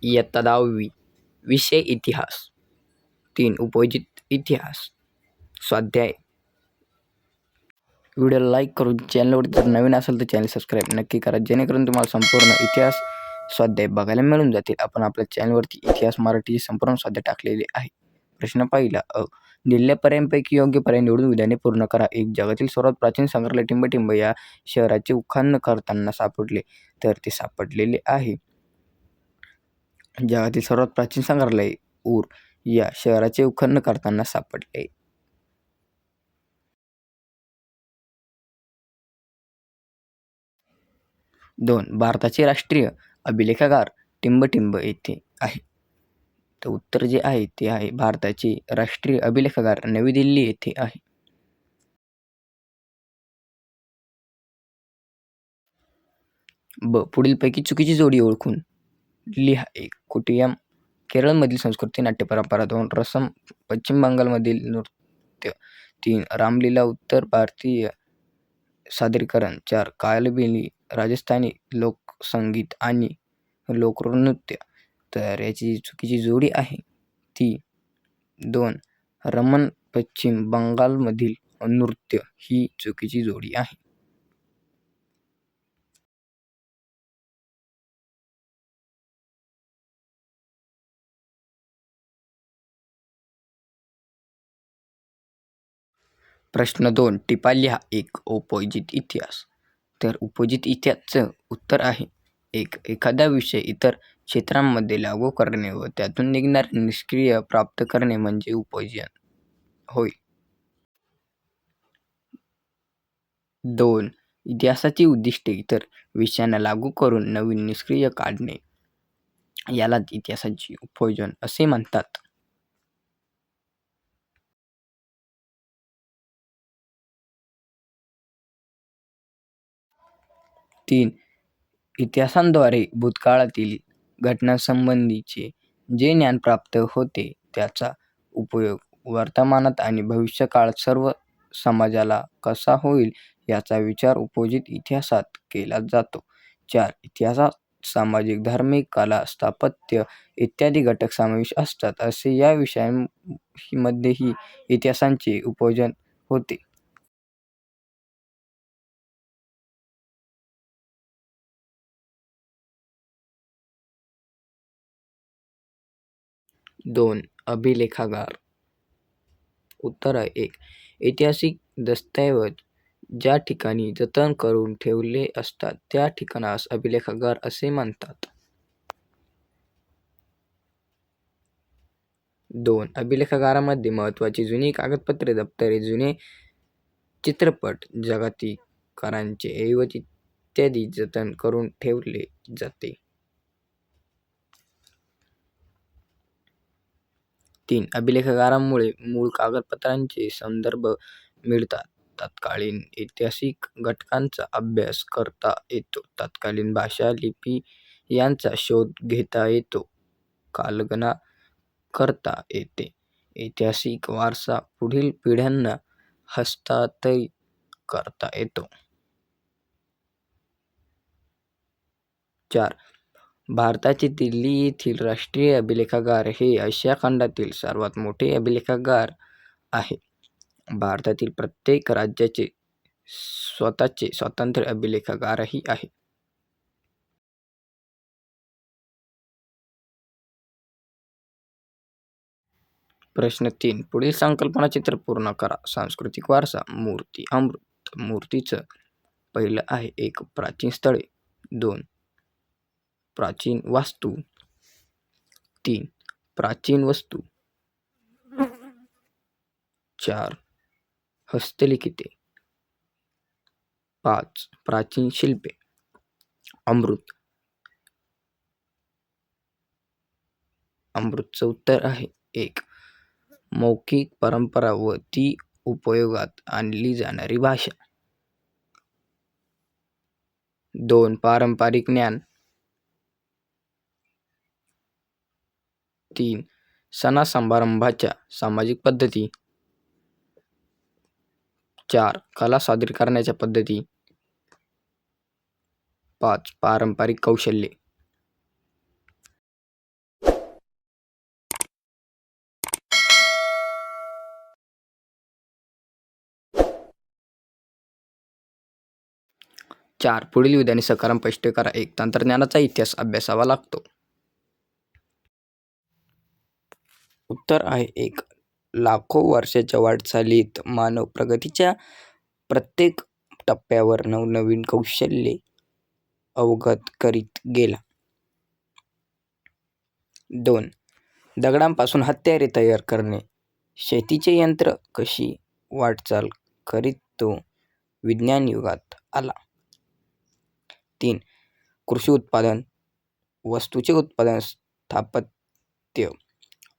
इयत्ता 10वी विषय इतिहास. 3. उपयोजित इतिहास. स्वाध्याय. व्हिडिओला लाईक करून चॅनलवरती जर नवीन असेल तर चॅनल सबस्क्राईब नक्की करा, जेणेकरून तुम्हाला संपूर्ण इतिहास स्वाध्याय बघायला मिळून जातील. आपण आपल्या चॅनलवरती इतिहास मराठी संपूर्ण स्वाध्याय टाकलेले आहे. प्रश्न पहिला दिलेल्या पर्यायांपैकी योग्य पर्याय निवडून विधाने पूर्ण करा. 1. जगातील सर्वात प्राचीन संग्रहालय टिंबटिंब या शहराचे उत्खनन करताना सापडले. तर ते सापडलेले आहे. जगातील सर्वात प्राचीन संग्रहालय ऊर या शहराचे उत्खनन करताना सापडले. 2. भारताचे राष्ट्रीय अभिलेखागार टिंबटिंब येथे आहे. तर उत्तर जे आहे ते आहे भारताचे राष्ट्रीय अभिलेखागार नवी दिल्ली येथे आहे. पुढीलपैकी चुकीची जोडी ओळखून लिहा. 1. कुटियम केरळमधील संस्कृती नाट्य परंपरा. 2. रसम पश्चिम बंगालमधील नृत्य. 3. रामलीला उत्तर भारतीय सादरीकरण. 4. कालबेली राजस्थानी लोकसंगीत आणि लोकनृत्य. तर याची चुकीची जोडी आहे ती 2. रमण पश्चिम बंगालमधील नृत्य ही चुकीची जोडी आहे. प्रश्न 2. टिपा लिहा. 1. उपयोजित इतिहास. तर उपयोजित इतिहासचं उत्तर आहे 1. एखादा विषय इतर क्षेत्रांमध्ये लागू करणे व त्यातून निघणारे निष्क्रिय प्राप्त करणे म्हणजे उपयोजन होय. 2. इतिहासाची उद्दिष्टे इतर विषयांना लागू करून नवीन निष्क्रिय काढणे यालाच इतिहासाचे उपयोजन असे म्हणतात. 3. इतिहासाद्वारे भूतकाळातील घटनांसंबंधीचे जे ज्ञान प्राप्त होते त्याचा उपयोग वर्तमानात आणि भविष्यकाळात सर्व समाजाला कसा होईल याचा विचार उपयोजित इतिहासात केला जातो. 4. इतिहासात सामाजिक, धार्मिक, कला, स्थापत्य इत्यादी घटक समावेश असतात. असे या विषयांमध्येही इतिहासाचे उपयोजन होते. 2. अभिलेखागार. उत्तर 1. ऐतिहासिक दस्तऐवज ज्या ठिकाणी जतन करून ठेवले असतात त्या ठिकाणास अभिलेखागार असे म्हणतात. 2. अभिलेखागारामध्ये महत्त्वाची जुनी कागदपत्रे, दप्तरे, जुने चित्रपट, जागतिकीकरणाचे ऐवज इत्यादी जतन करून ठेवले जाते. 3. अभिलेखागारामुळे मूळ कागदपत्रांचे संदर्भ मिळतात. तत्कालीन ऐतिहासिक घटनांचा अभ्यास करता येतो. तत्कालीन भाषा, लिपी यांचा शोध घेता येतो. कालगणना करता येते. ऐतिहासिक वारसा पुढील पिढ्यांना हस्तांतरित करता येतो. 4. भारताचे दिल्ली येथील राष्ट्रीय अभिलेखागार हे आशिया खंडातील सर्वात मोठे अभिलेखागार आहे. भारतातील प्रत्येक राज्याचे स्वतःचे स्वतंत्र अभिलेखागारही आहे. प्रश्न 3. पुढील संकल्पना चित्र पूर्ण करा. सांस्कृतिक वारसा. मूर्ती. अमृत. मूर्तीचं पहिलं आहे 1. प्राचीन स्थळे. 2. प्राचीन वास्तू. 3. प्राचीन वस्तू. 4. हस्तलिखिते. 5. प्राचीन शिल्पे. अमृत. अमृतचं उत्तर आहे 1. मौखिक परंपरा व ती उपयोगात आणली जाणारी भाषा. 2. पारंपरिक ज्ञान. 3. सणासमारंभाच्या सामाजिक पद्धती. 4. कला सादर करण्याच्या पद्धती. 5. पारंपरिक कौशल्ये. 4. पुढील विधाने सकाराम स्पष्ट करा. 1. तंत्रज्ञानाचा इतिहास अभ्यासावा लागतो. उत्तर आहे 1. लाखो वर्षाच्या वाटचालीत मानव प्रगतीच्या प्रत्येक टप्प्यावर नवनवीन कौशल्ये अवगत करीत गेला. 2. दगडांपासून हत्यारे तयार करणे, शेतीचे यंत्र कशी वाटचाल करीत तो विज्ञान युगात आला. 3. कृषी उत्पादन, वस्तूचे उत्पादन, स्थापत्य,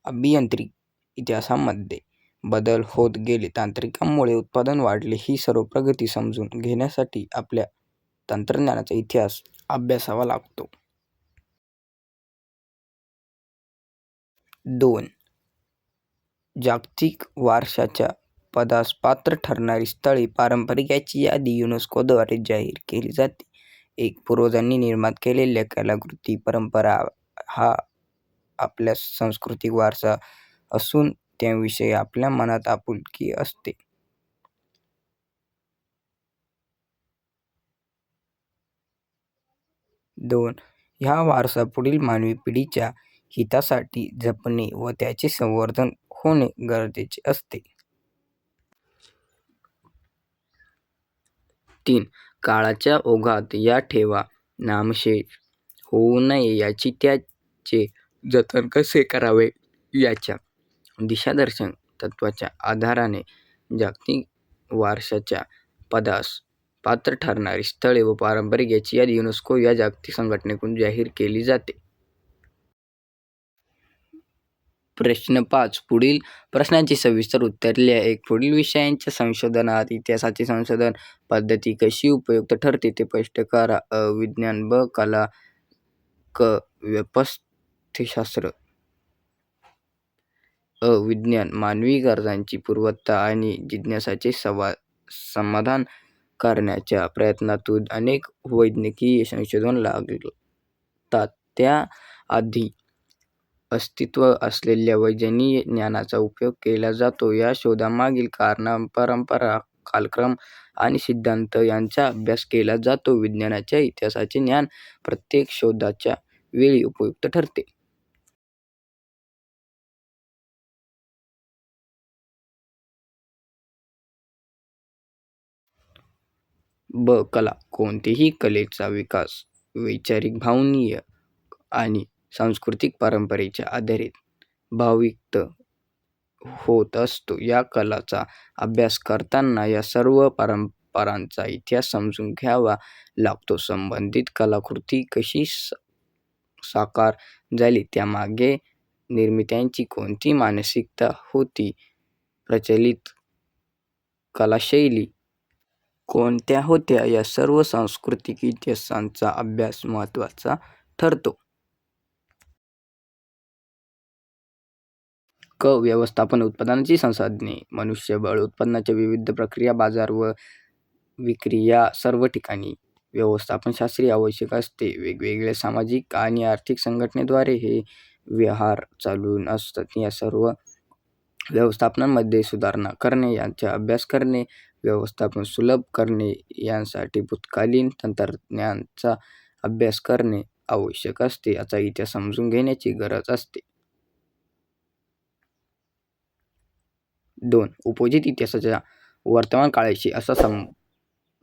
अभियांत्रिकी इतिहासामध्ये बदल होत गेले. तांत्रिकांमुळे उत्पादन वाढले. ही सर्व प्रगती समजून घेण्यासाठी आपल्या तंत्रज्ञानाचा इतिहास अभ्यासावा लागतो. 2. जागतिक वारशाच्या पदास पात्र ठरणारी स्थळे, पारंपरिक याची यादी युनेस्कोद्वारे जाहीर केली जाते. 1. पूर्वजांनी निर्माण केलेल्या कलाकृती, परंपरा हा आपला सांस्कृतिक वारसा असून त्याविषयी आपल्या मनात आपुलकी असते. 2. हा वारसा पुढील मानवी पिढीच्या हितासाठी जपणे व त्याचे संवर्धन होणे गरजेचे असते. 3. काळाच्या ओघात या ठेवा नामशेष होऊ नये याची त्याचे जतन कसे करावे याच्या दिशादर्शक तत्त्वाच्या आधाराने जागतिक वारशाच्या पदास पात्र ठरणारी स्थळे व पारंपरिक याची यादी युनेस्को या जागतिक संघटनेकडून जाहीर केली जाते. प्रश्न 5. पुढील प्रश्नांची सविस्तर उत्तरे लिहा. 1. पुढील विषयांच्या संशोधनात इतिहासाची संशोधन पद्धती कशी उपयुक्त ठरते ते स्पष्ट करा. अ. विज्ञान. ब. कला. क. व्यवस्थाशास्त्र. अ. विज्ञान. मानवी गरजांची पूर्तता आणि जिज्ञासांचे समाधान करण्याच्या प्रयत्नातून अनेक वैज्ञानिक संशोधन लागतात. त्याआधी अस्तित्वात असलेल्या वैज्ञानिक ज्ञानाचा उपयोग केला जातो. या शोधांमागील कारणे, परंपरा, कालक्रम आणि सिद्धांत यांचा अभ्यास केला जातो. विज्ञानाच्या इतिहासाचे ज्ञान प्रत्येक शोधाच्या वेळी उपयुक्त ठरते. ब. कला. कोणत्याही कलेचा विकास वैचारिक, भावनीय आणि सांस्कृतिक परंपरेच्या आधारे भावविकसित होत असतो. या कलांचा अभ्यास करताना या सर्व परंपरांचा इतिहास समजून घ्यावा लागतो. संबंधित कलाकृती कशी साकार झाली, त्यामागे निर्मात्यांची कोणती मानसिकता होती, प्रचलित कलाशैली कोणत्या होत्या, या सर्व सांस्कृतिक इतिहासाचा अभ्यास महत्त्वाचा ठरतो. क. व्यवस्थापन. उत्पादनाची संसाधने, मनुष्यबळ, उत्पादनाच्या विविध प्रक्रिया, बाजार व विक्री या सर्व ठिकाणी व्यवस्थापनशास्त्र आवश्यक असते. वेगवेगळ्या सामाजिक आणि आर्थिक संघटनांद्वारे हे व्यवहार चालू असतात. या सर्व व्यवस्थापनांमध्ये सुधारणा करणे, यांचा अभ्यास करणे, व्यवस्थापन सुलभ करणे यासाठी भूतकालीन तंत्रज्ञानाचा अभ्यास करणे आवश्यक असते. याचा इतिहास समजून घेण्याची गरज असते. 2. उपयोजित इतिहासाचा वर्तमान काळाशी असा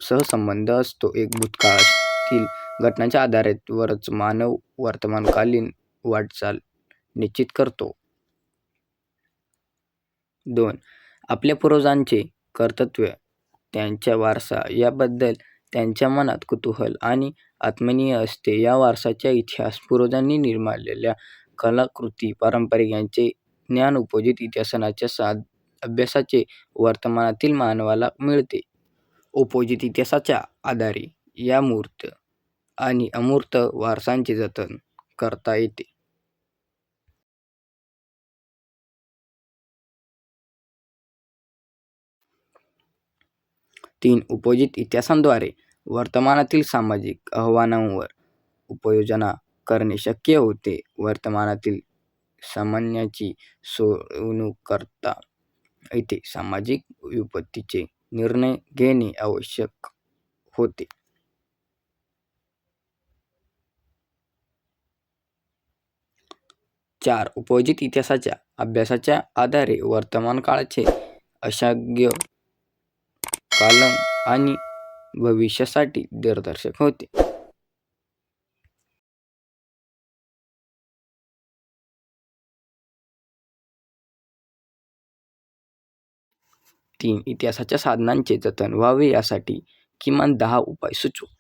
सहसंबंध असतो. 1. भूतकाळातील घटनांच्या आधारावरच मानव वर्तमानकालीन वाटचाल निश्चित करतो. 2. आपल्या पूर्वजांचे कर्तृत्व, त्यांचा वारसा याबद्दल त्यांच्या मनात कुतूहल आणि आत्मीयता असते. या वारशाचा इतिहास, पूर्वजांनी निर्मिलेल्या कलाकृती, परंपरा यांचे ज्ञान उपयोजित इतिहासाच्या अभ्यासाने वर्तमानातील मानवाला मिळते. उपयोजित इतिहासाच्या आधारे या मूर्त आणि अमूर्त वारशाचे जतन करता येते. 3. उपयोजित इतिहासाद्वारे वर्तमानातील सामाजिक आव्हानांवर उपाययोजना करणे शक्य होते. वर्तमानातील समस्यांची सोडवणूक करता येते. सामाजिक व्युत्पत्तीचे निर्णय घेणे आवश्यक होते. 4. उपयोजित इतिहासाच्या अभ्यासाच्या आधारे वर्तमान काळाचे अशाग्य कालन आणि भविष्यासाठी दिग्दर्शक होते. 3. इतिहासाच्या साधनांचे जतन व्हावे यासाठी किमान 10 उपाय सुचवा.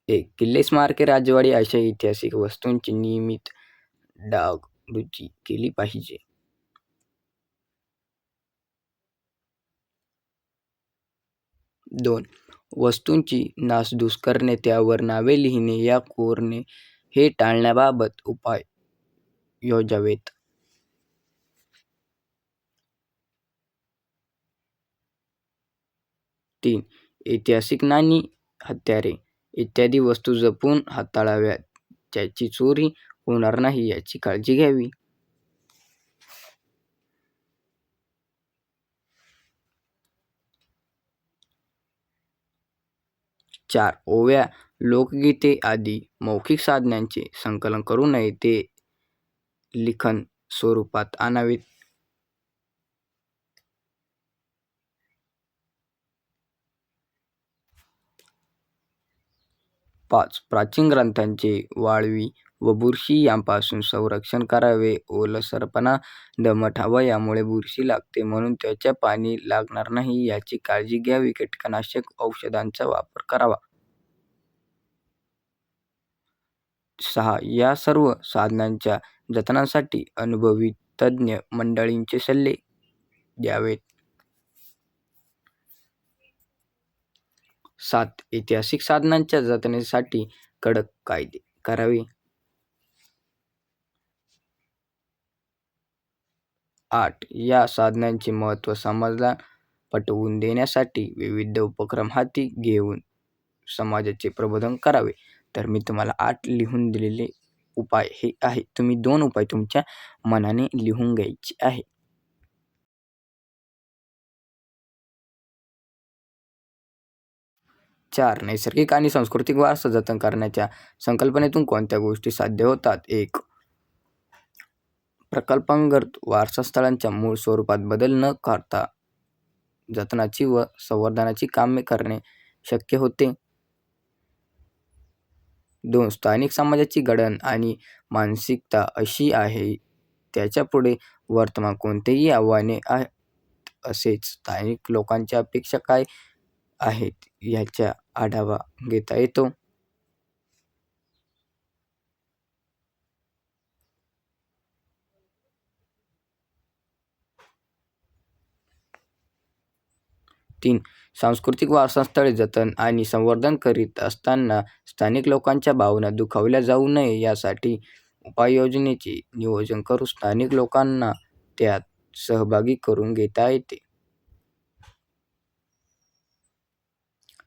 1. किल्ले, स्मारके, राजवाडी अशा ऐतिहासिक वस्तूंची नियमित डागडुजी केली पाहिजे. 2. वस्तूंची नासधूस करणे, त्यावर नावे लिहिणे या कोरणे हे टाळण्याबाबत उपाय योजावेत. 3. ऐतिहासिक नाणी, हत्यारे इत्यादी वस्तू जपून हाताळाव्यात, त्याची चोरी होणार नाही याची काळजी घ्यावी. 4. ओव्या, लोकगीते आदी मौखिक साधनांचे संकलन करू नये, ते लिखाण स्वरूपात आणावेत. 5. प्राचीन ग्रंथांचे वाळवी व बुरशी यांपासून संरक्षण करावे. ओलसरपणा, दमट हवा यामुळे बुरशी लागते, म्हणून त्याच्या पाणी लागणार नाही याची काळजी घ्यावी. कीटकनाशक औषधांचा वापर करावा. 6. या सर्व साधनांच्या जतनासाठी अनुभवी तज्ज्ञ मंडळींचे सल्ले घ्यावेत. 7. ऐतिहासिक साधनांच्या जतनासाठी कडक कायदे करावे. 8. या साधनांचे महत्त्व समाजाला पटवून देण्यासाठी विविध उपक्रम हाती घेऊन समाजाचे प्रबोधन करावे. तर मी तुम्हाला 8 लिहून दिलेले उपाय हे आहे. तुम्ही 2 उपाय तुमच्या मनाने लिहून घ्यायचे आहे. 4. नैसर्गिक आणि सांस्कृतिक वारसा जतन करण्याच्या संकल्पनेतून कोणत्या गोष्टी साध्य होतात? 1. प्रकल्पांतर्गत वारसास्थळांच्या मूळ स्वरूपात बदल न करता जतनाची व संवर्धनाची कामे करणे शक्य होते. 2. स्थानिक समाजाची घडण आणि मानसिकता अशी आहे, त्याच्यापुढे वर्तमान कोणतेही आव्हाने आहेत. तसेच स्थानिक लोकांच्या अपेक्षा काय आहेत याचा आढावा घेता येतो. 3. सांस्कृतिक वारसास्थळे जतन आणि संवर्धन करीत असताना स्थानिक लोकांच्या भावना दुखावल्या जाऊ नये यासाठी उपाययोजनेचे नियोजन करून स्थानिक लोकांना त्यात सहभागी करून घेता येते.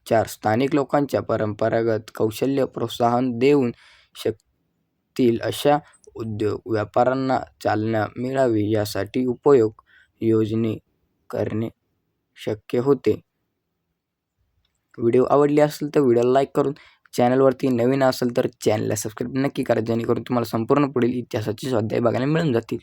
4. स्थानिक लोकांच्या परंपरागत कौशल्य प्रोत्साहन देऊन शकतील अशा उद्योग व्यापारांना चालना मिळावी यासाठी उपयोग योजने करणे शक्य होते. व्हिडिओ आवडली असेल तर व्हिडिओला लाईक करून, चॅनलवरती नवीन असेल तर चॅनलला सबस्क्राईब नक्की करा, जेणेकरून तुम्हाला संपूर्ण पुढील इतिहासाचे स्वाध्याय बघायला मिळून जातील.